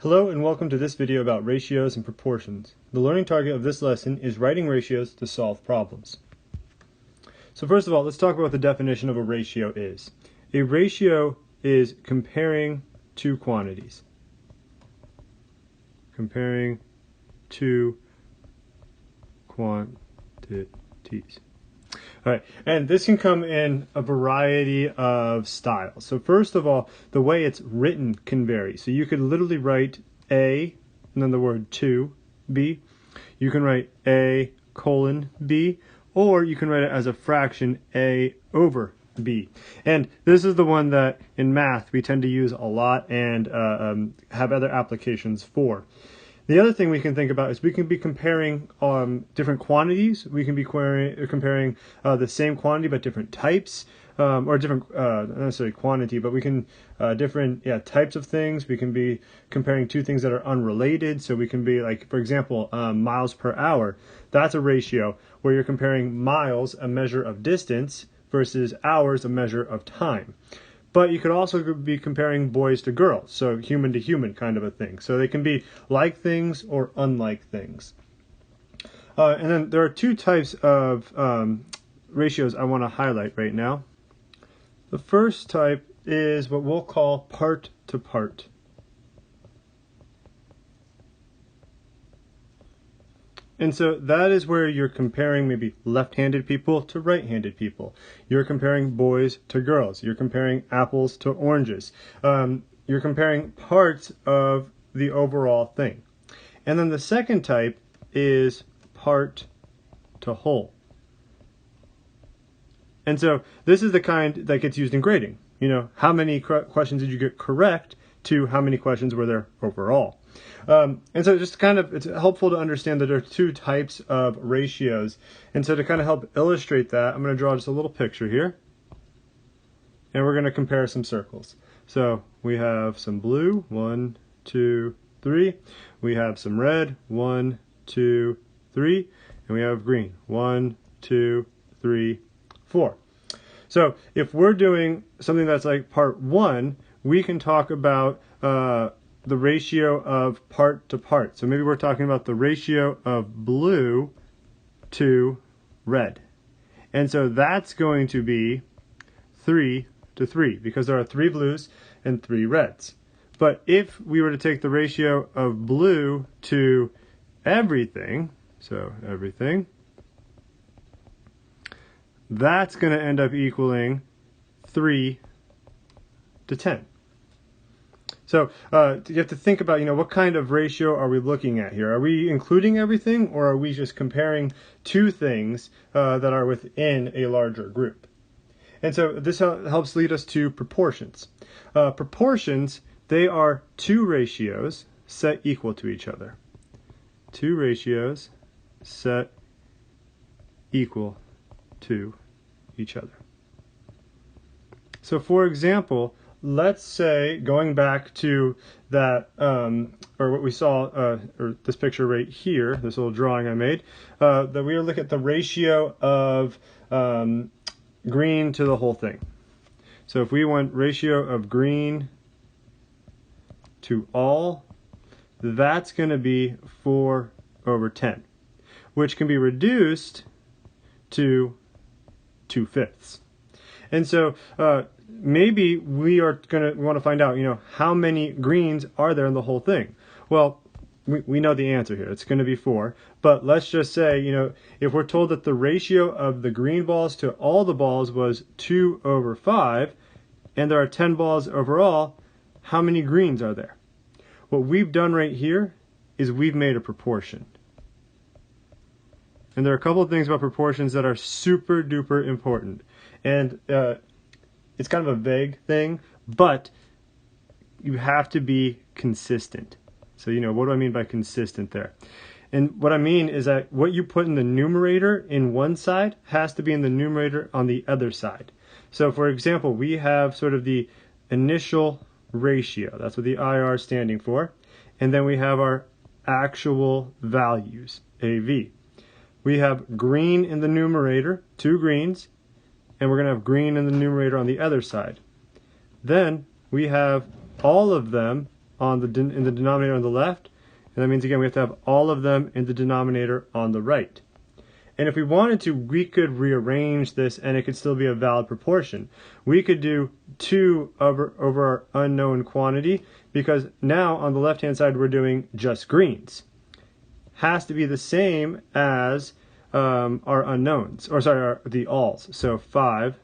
Hello and welcome to this video about ratios and proportions. The learning target of this lesson is writing ratios to solve problems. So first of all, let's talk about what the definition of a ratio is. A ratio is comparing two quantities. Comparing two quantities. All right, and this can come in a variety of styles. So first of all, the way it's written can vary. So you could literally write A and then the word 2B. You can write A colon B, or you can write it as a fraction A over B. And this is the one that in math we tend to use a lot and have other applications for. The other thing we can think about is we can be comparing different quantities. We can be comparing the same quantity but different types, or different, not necessarily quantity, but we can different types of things. We can be comparing two things that are unrelated. So we can be like, for example, miles per hour. That's a ratio where you're comparing miles, a measure of distance, versus hours, a measure of time. But you could also be comparing boys to girls, so human to human kind of a thing. So they can be like things or unlike things. And then there are two types of ratios I want to highlight right now. The first type is what we'll call part to part. And so that is where you're comparing maybe left-handed people to right-handed people. You're comparing boys to girls. You're comparing apples to oranges. You're comparing parts of the overall thing. And then the second type is part to whole. And so this is the kind that gets used in grading. You know, how many questions did you get correct to how many questions were there overall? And so just kind of, it's helpful to understand that there are two types of ratios. And so to kind of help illustrate that, I'm going to draw just a little picture here. And we're going to compare some circles. So we have some blue, 1, 2, 3. We have some red, 1, 2, 3. And we have green, 1, 2, 3, 4. So if we're doing something that's like part 1, we can talk about the ratio of part to part. So maybe we're talking about the ratio of blue to red. And so that's going to be 3 to 3 because there are 3 blues and 3 reds. But if we were to take the ratio of blue to everything, so everything, that's going to end up equaling 3 to 10. So you have to think about, what kind of ratio are we looking at here? Are we including everything, or are we just comparing two things that are within a larger group? And so this helps lead us to proportions. Proportions, they are two ratios set equal to each other. Two ratios set equal to each other. So for example, let's say, going back to that, or what we saw, or this picture right here, this little drawing I made, that we look at the ratio of green to the whole thing. So if we want ratio of green to all, that's going to be 4 over 10, which can be reduced to 2/5. And so maybe we want to find out, how many greens are there in the whole thing? Well, we know the answer here. It's going to be 4. But let's just say, if we're told that the ratio of the green balls to all the balls was 2 over 5, and there are 10 balls overall, how many greens are there? What we've done right here is we've made a proportion. And there are a couple of things about proportions that are super duper important. And it's kind of a vague thing, but you have to be consistent. So, what do I mean by consistent there? And what I mean is that what you put in the numerator in one side has to be in the numerator on the other side. So, for example, we have sort of the initial ratio. That's what the IR is standing for. And then we have our actual values, AV. We have green in the numerator, 2 greens, and we're going to have green in the numerator on the other side. Then we have all of them in the denominator on the left, and that means again we have to have all of them in the denominator on the right. And if we wanted to, we could rearrange this and it could still be a valid proportion. We could do 2 over our unknown quantity, because now on the left hand side we're doing just greens. Has to be the same as our unknowns, or sorry, the alls. So 5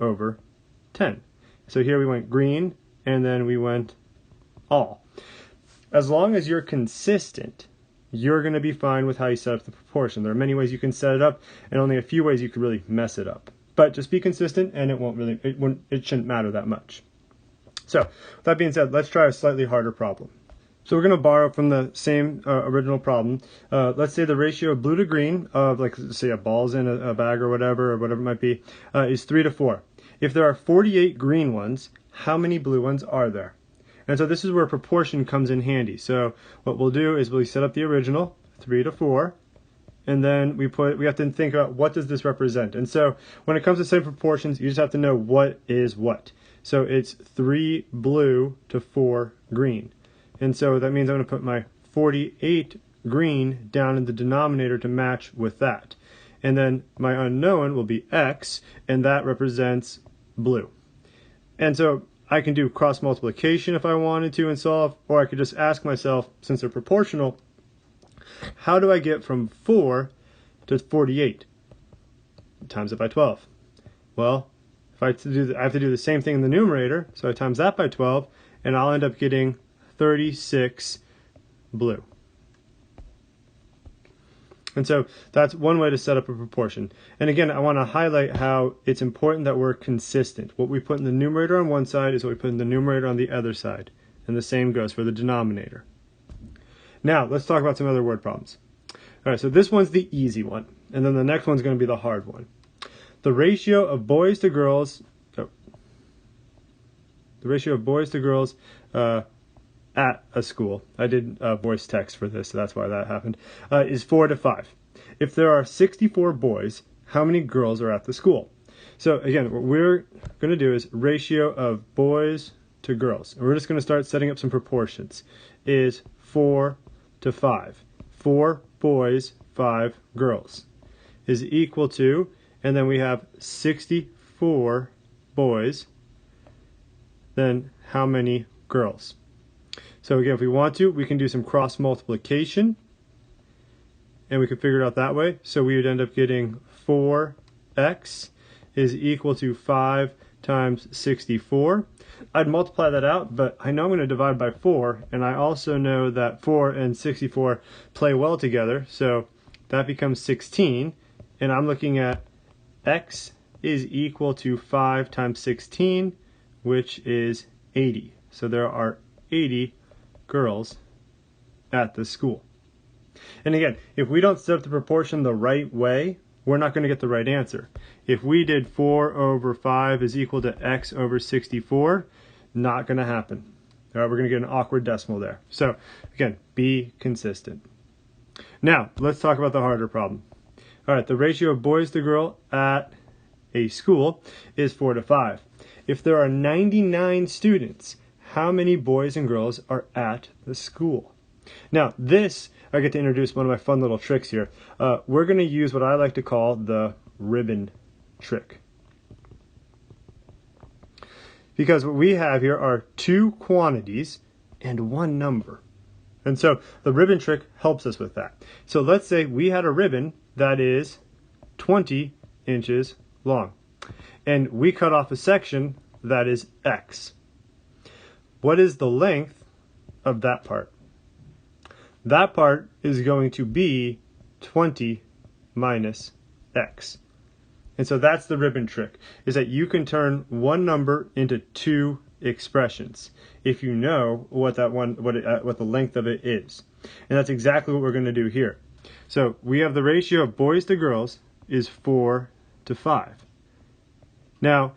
over 10. So here we went green and then we went all. As long as you're consistent, you're going to be fine with how you set up the proportion. There are many ways you can set it up, and only a few ways you could really mess it up. But just be consistent, and it shouldn't matter that much. So, with that being said, let's try a slightly harder problem. So we're going to borrow from the same original problem. Let's say the ratio of blue to green of, like, say a ball's in a bag or whatever it might be, is 3 to 4. If there are 48 green ones, how many blue ones are there? And so this is where proportion comes in handy. So what we'll do is we'll set up the original, 3 to 4, and then we have to think about what does this represent. And so when it comes to setting proportions, you just have to know what is what. So it's 3 blue to 4 green. And so that means I'm going to put my 48 green down in the denominator to match with that. And then my unknown will be x, and that represents blue. And so I can do cross multiplication if I wanted to and solve, or I could just ask myself, since they're proportional, how do I get from 4 to 48? Times it by 12. Well, if I have to do the same thing in the numerator, so I times that by 12, and I'll end up getting 36 blue. And so that's one way to set up a proportion. And again, I want to highlight how it's important that we're consistent. What we put in the numerator on one side is what we put in the numerator on the other side. And the same goes for the denominator. Now, let's talk about some other word problems. All right, so this one's the easy one. And then the next one's going to be the hard one. The ratio of boys to girls at a school, I did voice text for this, so that's why that happened, is 4 to 5. If there are 64 boys, how many girls are at the school? So again, what we're going to do is ratio of boys to girls. And we're just going to start setting up some proportions. Is 4 to 5. 4 boys, 5 girls is equal to, and then we have 64 boys, then how many girls? So again, if we want to, we can do some cross multiplication, and we can figure it out that way. So we would end up getting 4x is equal to 5 times 64. I'd multiply that out, but I know I'm going to divide by 4, and I also know that 4 and 64 play well together, so that becomes 16, and I'm looking at x is equal to 5 times 16, which is 80. So there are 80 girls at the school. And again, if we don't set up the proportion the right way, we're not going to get the right answer. If we did 4 over 5 is equal to x over 64, not going to happen. All right, we're going to get an awkward decimal there. So again, be consistent. Now, let's talk about the harder problem. All right, the ratio of boys to girl at a school is 4 to 5. If there are 99 students, how many boys and girls are at the school? Now, this, I get to introduce one of my fun little tricks here. We're going to use what I like to call the ribbon trick. Because what we have here are 2 quantities and 1 number. And so the ribbon trick helps us with that. So let's say we had a ribbon that is 20 inches long. And we cut off a section that is x. What is the length of that part? That part is going to be 20 minus x. And so that's the ribbon trick, is that you can turn one number into 2 expressions if you know what the length of it is. And that's exactly what we're going to do here. So we have the ratio of boys to girls is 4 to 5. Now,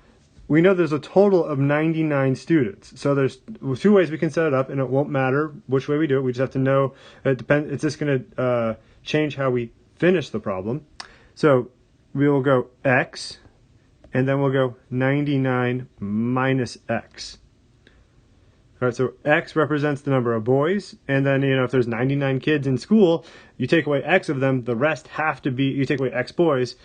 we know there's a total of 99 students. So there's 2 ways we can set it up, and it won't matter which way we do it. We just have to know, it's just going to change how we finish the problem. So we will go x, and then we'll go 99 minus x. All right, so X represents the number of boys, and then, you know, if there's 99 kids in school, you take away X of them, the rest have to be, you take away X boys,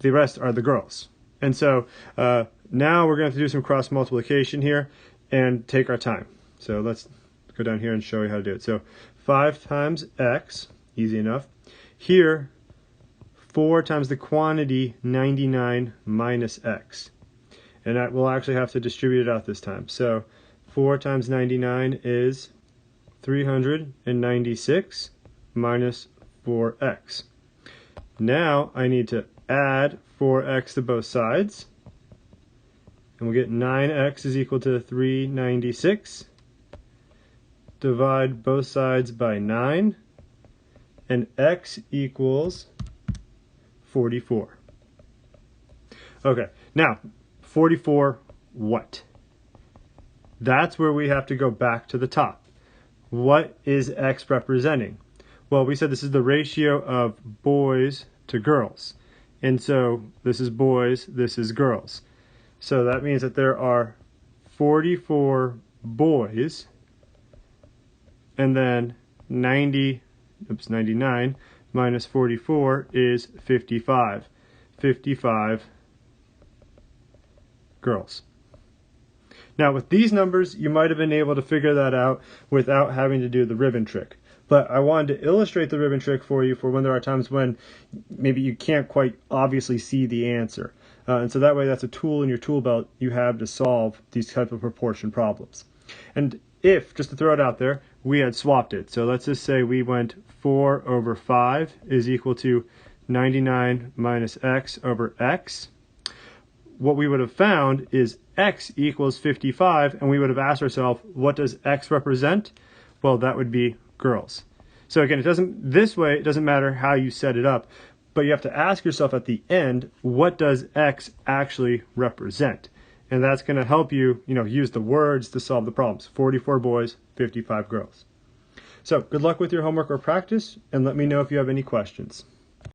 the rest are the girls. And so now we're going to do some cross multiplication here and take our time. So let's go down here and show you how to do it. So 5 times X, easy enough. Here, 4 times the quantity 99 minus X. And that we'll actually have to distribute it out this time. So 4 times 99 is 396 minus 4x. Now I need to add 4x to both sides. And we'll get 9x is equal to 396. Divide both sides by 9. And x equals 44. Okay, now 44 what? That's where we have to go back to the top. What is X representing? Well, we said this is the ratio of boys to girls. And so this is boys, this is girls. So that means that there are 44 boys, and then 99 minus 44 is 55. 55 girls. Now with these numbers, you might have been able to figure that out without having to do the ribbon trick. But I wanted to illustrate the ribbon trick for you for when there are times when maybe you can't quite obviously see the answer. And so that way that's a tool in your tool belt you have to solve these type of proportion problems. And if, just to throw it out there, we had swapped it. So let's just say we went 4 over 5 is equal to 99 minus x over x. What we would have found is x equals 55, and we would have asked ourselves, what does x represent? Well, that would be girls. So again, this way it doesn't matter how you set it up, but you have to ask yourself at the end, what does x actually represent? And that's going to help you, use the words to solve the problems. 44 boys, 55 girls. So good luck with your homework or practice, and let me know if you have any questions.